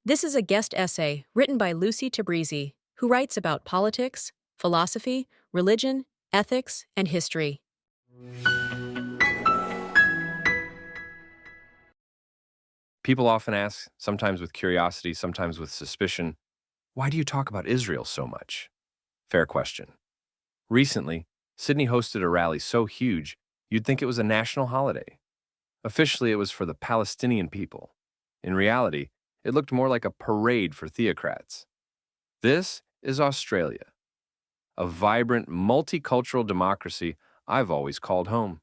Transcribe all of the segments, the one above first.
This is a guest essay written by Lucy Tabrizi, who writes about politics, philosophy, religion, ethics, and history. People often ask, sometimes with curiosity, sometimes with suspicion, why do you talk about Israel so much? Fair question. Recently, Sydney hosted a rally so huge you'd think it was a national holiday. Officially, it was for the Palestinian people. In reality, it looked more like a parade for theocrats. This is Australia, a vibrant, multicultural democracy I've always called home.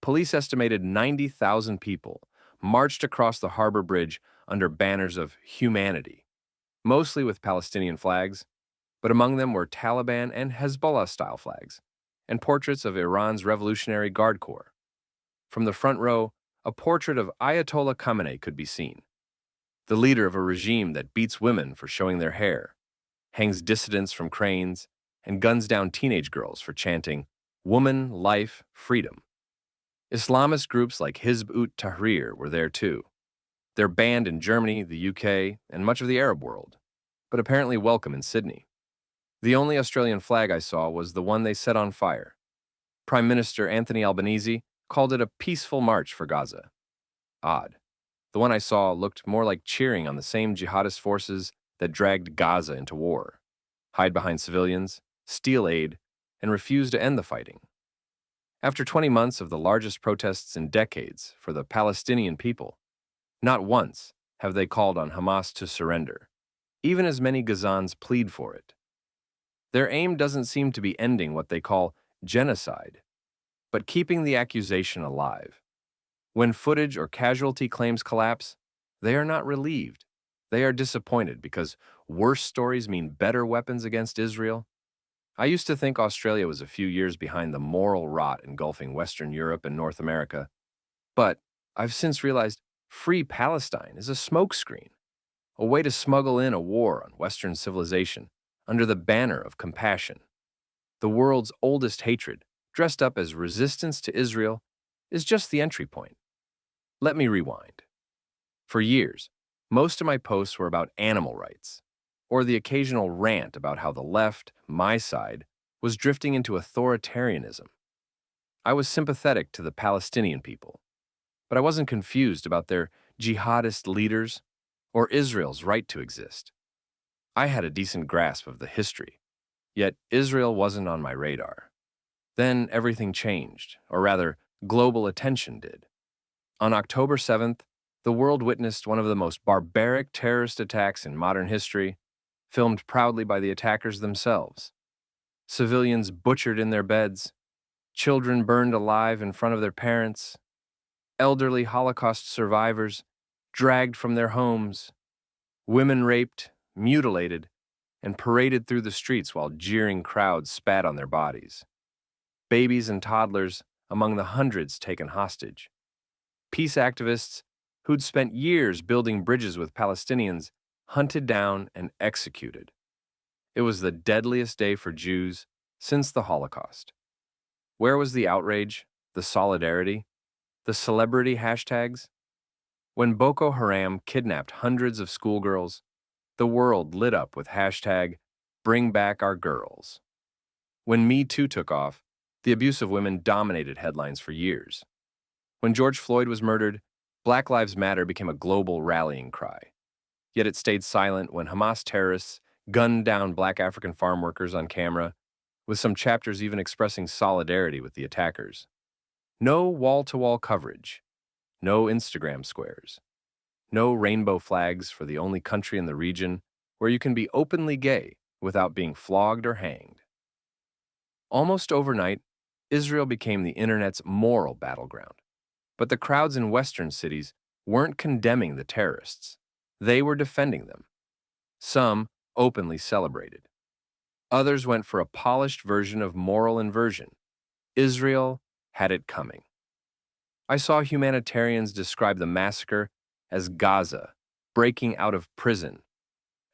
Police estimated 90,000 people marched across the harbor bridge under banners of humanity, mostly with Palestinian flags, but among them were Taliban and Hezbollah-style flags, and portraits of Iran's Revolutionary Guard Corps. From the front row, a portrait of Ayatollah Khamenei could be seen, the leader of a regime that beats women for showing their hair, hangs dissidents from cranes, and guns down teenage girls for chanting, "Woman, life, freedom." Islamist groups like Hizb ut-Tahrir were there too. They're banned in Germany, the UK, and much of the Arab world, but apparently welcome in Sydney. The only Australian flag I saw was the one they set on fire. Prime Minister Anthony Albanese called it a peaceful march for Gaza. Odd. The one I saw looked more like cheering on the same jihadist forces that dragged Gaza into war, hide behind civilians, steal aid, and refuse to end the fighting. After 20 months of the largest protests in decades for the Palestinian people, not once have they called on Hamas to surrender, even as many Gazans plead for it. Their aim doesn't seem to be ending what they call genocide, but keeping the accusation alive. When footage or casualty claims collapse, they are not relieved. They are disappointed because worse stories mean better weapons against Israel. I used to think Australia was a few years behind the moral rot engulfing Western Europe and North America, but I've since realized Free Palestine is a smokescreen, a way to smuggle in a war on Western civilization under the banner of compassion. The world's oldest hatred, dressed up as resistance to Israel, is just the entry point. Let me rewind. For years, most of my posts were about animal rights, or the occasional rant about how the left, my side, was drifting into authoritarianism. I was sympathetic to the Palestinian people, but I wasn't confused about their jihadist leaders or Israel's right to exist. I had a decent grasp of the history, yet Israel wasn't on my radar. Then everything changed, or rather, global attention did. On October 7th, the world witnessed one of the most barbaric terrorist attacks in modern history, filmed proudly by the attackers themselves. Civilians butchered in their beds, children burned alive in front of their parents, elderly Holocaust survivors dragged from their homes, women raped, mutilated, and paraded through the streets while jeering crowds spat on their bodies. Babies and toddlers among the hundreds taken hostage. Peace activists who'd spent years building bridges with Palestinians hunted down and executed. It was the deadliest day for Jews since the Holocaust. Where was the outrage, the solidarity, the celebrity hashtags? When Boko Haram kidnapped hundreds of schoolgirls, the world lit up with hashtag Bring Back Our Girls. When Me Too took off, the abuse of women dominated headlines for years. When George Floyd was murdered, Black Lives Matter became a global rallying cry. Yet it stayed silent when Hamas terrorists gunned down Black African farm workers on camera, with some chapters even expressing solidarity with the attackers. No wall-to-wall coverage, no Instagram squares, no rainbow flags for the only country in the region where you can be openly gay without being flogged or hanged. Almost overnight, Israel became the internet's moral battleground. But the crowds in Western cities weren't condemning the terrorists. They were defending them. Some openly celebrated. Others went for a polished version of moral inversion. Israel had it coming. I saw humanitarians describe the massacre as Gaza breaking out of prison,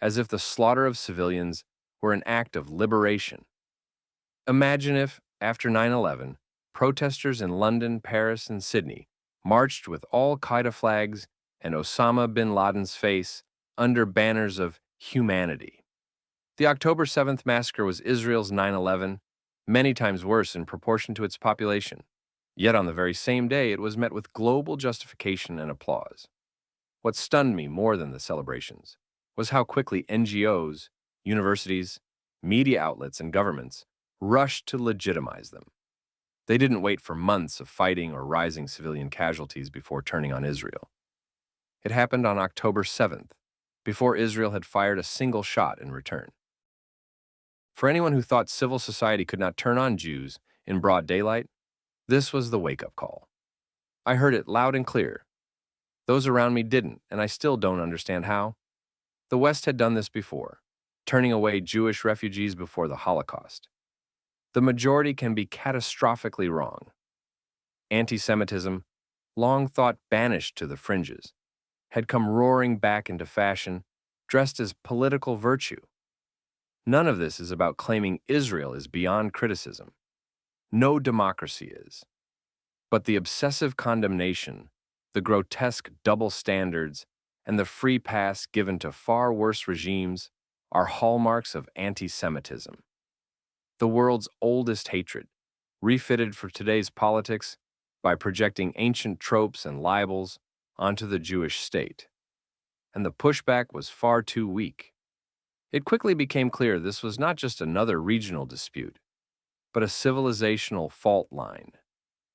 as if the slaughter of civilians were an act of liberation. Imagine if, after 9/11, protesters in London, Paris, and Sydney marched with Al-Qaeda flags and Osama bin Laden's face under banners of humanity. The October 7th massacre was Israel's 9/11, many times worse in proportion to its population. Yet on the very same day, it was met with global justification and applause. What stunned me more than the celebrations was how quickly NGOs, universities, media outlets, and governments rushed to legitimize them. They didn't wait for months of fighting or rising civilian casualties before turning on Israel. It happened on October 7th, before Israel had fired a single shot in return. For anyone who thought civil society could not turn on Jews in broad daylight, this was the wake-up call. I heard it loud and clear. Those around me didn't, and I still don't understand how. The West had done this before, turning away Jewish refugees before the Holocaust. The majority can be catastrophically wrong. Anti-Semitism, long thought banished to the fringes, had come roaring back into fashion, dressed as political virtue. None of this is about claiming Israel is beyond criticism. No democracy is. But the obsessive condemnation, the grotesque double standards, and the free pass given to far worse regimes are hallmarks of anti-Semitism. The world's oldest hatred, refitted for today's politics by projecting ancient tropes and libels onto the Jewish state. And the pushback was far too weak. It quickly became clear this was not just another regional dispute, but a civilizational fault line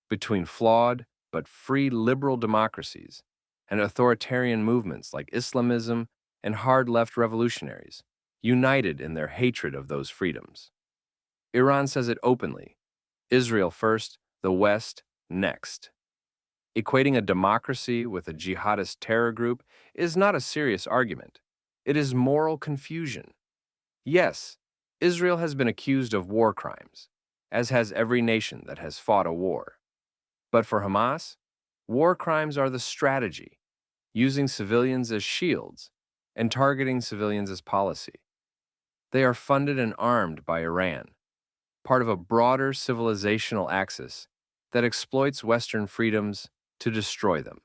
between flawed but free liberal democracies and authoritarian movements like Islamism and hard-left revolutionaries, united in their hatred of those freedoms. Iran says it openly: Israel first, the West next. Equating a democracy with a jihadist terror group is not a serious argument. It is moral confusion. Yes, Israel has been accused of war crimes, as has every nation that has fought a war. But for Hamas, war crimes are the strategy, using civilians as shields and targeting civilians as policy. They are funded and armed by Iran, part of a broader civilizational axis that exploits Western freedoms to destroy them.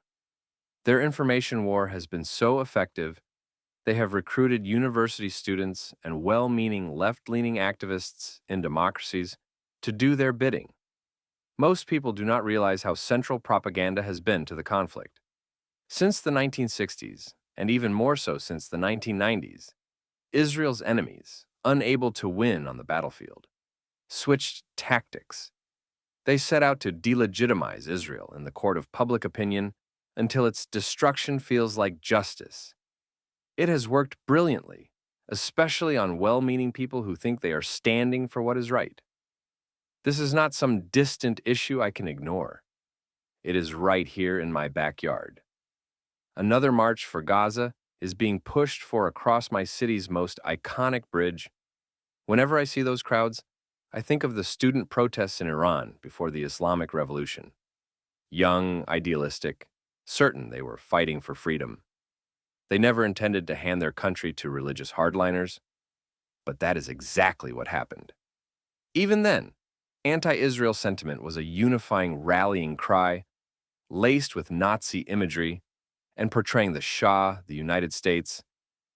Their information war has been so effective, they have recruited university students and well-meaning left-leaning activists in democracies to do their bidding. Most people do not realize how central propaganda has been to the conflict. Since the 1960s, and even more so since the 1990s, Israel's enemies, unable to win on the battlefield, switched tactics. They set out to delegitimize Israel in the court of public opinion until its destruction feels like justice. It has worked brilliantly, especially on well-meaning people who think they are standing for what is right. This is not some distant issue I can ignore. It is right here in my backyard. Another march for Gaza is being pushed for across my city's most iconic bridge. Whenever I see those crowds, I think of the student protests in Iran before the Islamic Revolution. Young, idealistic, certain they were fighting for freedom. They never intended to hand their country to religious hardliners, but that is exactly what happened. Even then, anti-Israel sentiment was a unifying rallying cry, laced with Nazi imagery and portraying the Shah, the United States,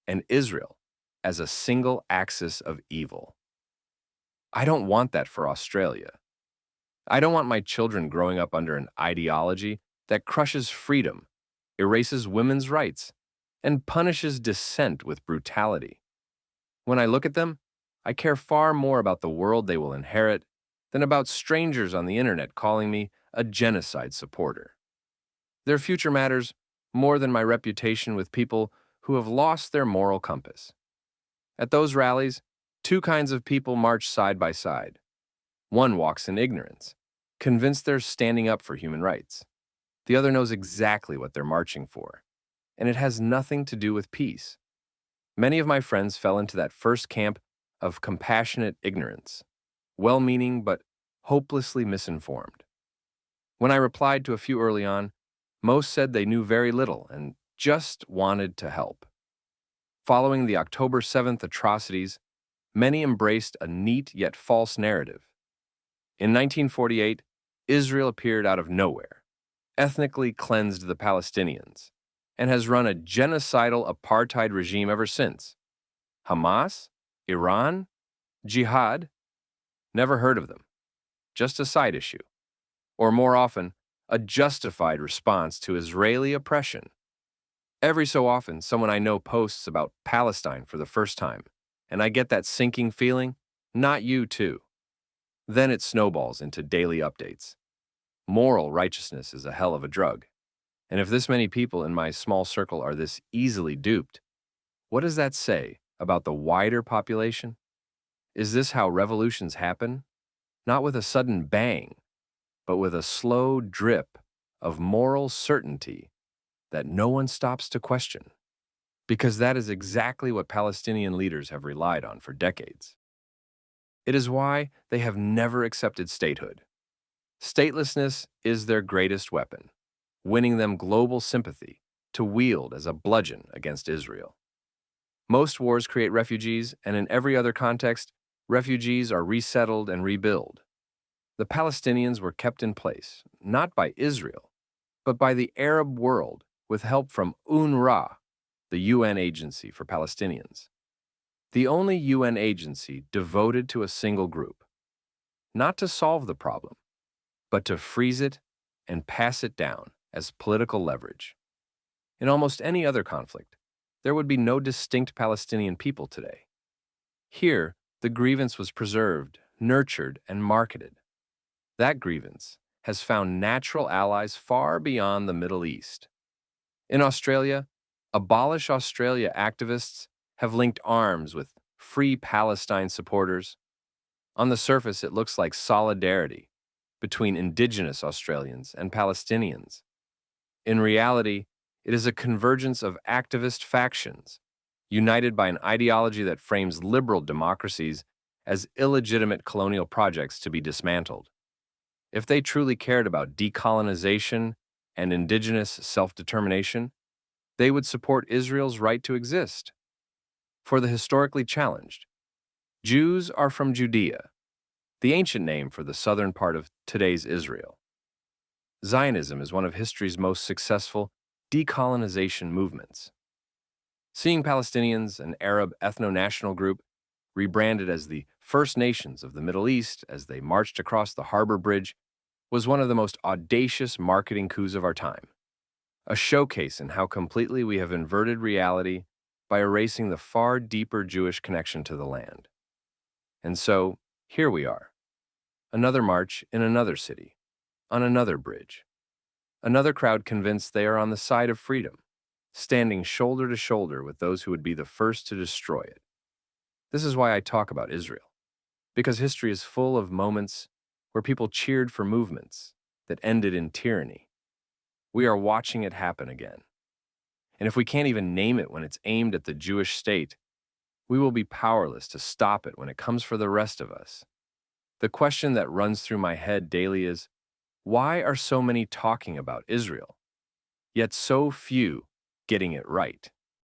and Israel as a single axis of evil. I don't want that for Australia. I don't want my children growing up under an ideology that crushes freedom, erases women's rights, and punishes dissent with brutality. When I look at them, I care far more about the world they will inherit than about strangers on the internet calling me a genocide supporter. Their future matters more than my reputation with people who have lost their moral compass. At those rallies, two kinds of people march side by side. One walks in ignorance, convinced they're standing up for human rights. The other knows exactly what they're marching for, and it has nothing to do with peace. Many of my friends fell into that first camp of compassionate ignorance, well-meaning but hopelessly misinformed. When I replied to a few early on, most said they knew very little and just wanted to help. Following the October 7th atrocities, many embraced a neat yet false narrative. In 1948, Israel appeared out of nowhere, ethnically cleansed the Palestinians, and has run a genocidal apartheid regime ever since. Hamas? Iran? Jihad? Never heard of them. Just a side issue. Or more often, a justified response to Israeli oppression. Every so often, someone I know posts about Palestine for the first time, and I get that sinking feeling, not you too. Then it snowballs into daily updates. Moral righteousness is a hell of a drug. And if this many people in my small circle are this easily duped, what does that say about the wider population? Is this how revolutions happen? Not with a sudden bang, but with a slow drip of moral certainty that no one stops to question. Because that is exactly what Palestinian leaders have relied on for decades. It is why they have never accepted statehood. Statelessness is their greatest weapon, winning them global sympathy to wield as a bludgeon against Israel. Most wars create refugees, and in every other context, refugees are resettled and rebuilt. The Palestinians were kept in place, not by Israel, but by the Arab world with help from UNRWA, the UN Agency for Palestinians. The only UN agency devoted to a single group, not to solve the problem, but to freeze it and pass it down as political leverage. In almost any other conflict, there would be no distinct Palestinian people today. Here, the grievance was preserved, nurtured, and marketed. That grievance has found natural allies far beyond the Middle East. In Australia, Abolish Australia activists have linked arms with Free Palestine supporters. On the surface, it looks like solidarity between Indigenous Australians and Palestinians. In reality, it is a convergence of activist factions, united by an ideology that frames liberal democracies as illegitimate colonial projects to be dismantled. If they truly cared about decolonization and indigenous self-determination, they would support Israel's right to exist. For the historically challenged, Jews are from Judea, the ancient name for the southern part of today's Israel. Zionism is one of history's most successful decolonization movements. Seeing Palestinians, an Arab ethno-national group, rebranded as the First Nations of the Middle East as they marched across the harbor bridge was one of the most audacious marketing coups of our time. A showcase in how completely we have inverted reality by erasing the far deeper Jewish connection to the land. And so, here we are. Another march in another city, on another bridge. Another crowd convinced they are on the side of freedom, standing shoulder to shoulder with those who would be the first to destroy it. This is why I talk about Israel, because history is full of moments where people cheered for movements that ended in tyranny. We are watching it happen again. And if we can't even name it when it's aimed at the Jewish state, we will be powerless to stop it when it comes for the rest of us. The question that runs through my head daily is, why are so many talking about Israel, yet so few getting it right?